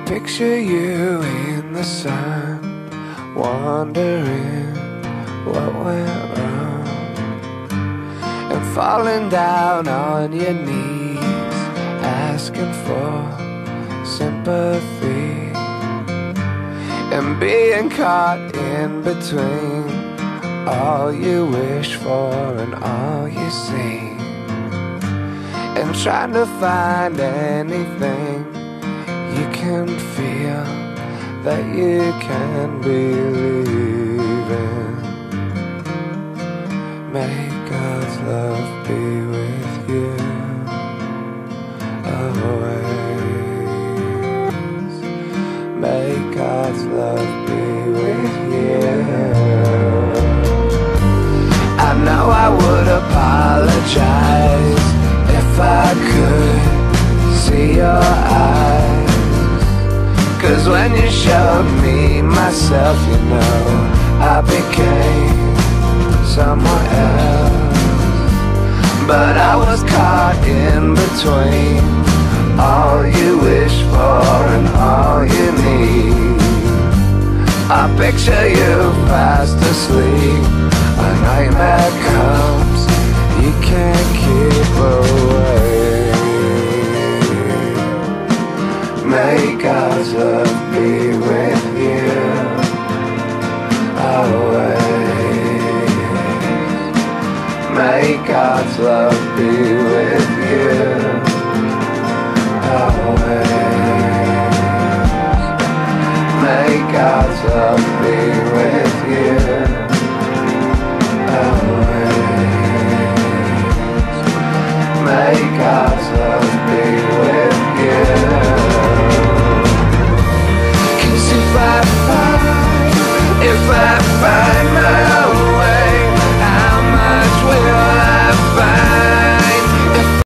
picture you in the sun, wondering what went wrong, and falling down on your knees, asking for sympathy, and being caught in between all you wish for and all you see, and trying to find anything you can feel that you can believe in. May God's love be with you always. May God's love be with you. I know I would apologize if I could see your eyes, 'cause when you showed me myself, you know, I became someone else. But I was caught in between all you wish for and all you need. I picture you fast asleep, a nightmare comes, you can't keep away. May God's love be with you always. May God's love be with you.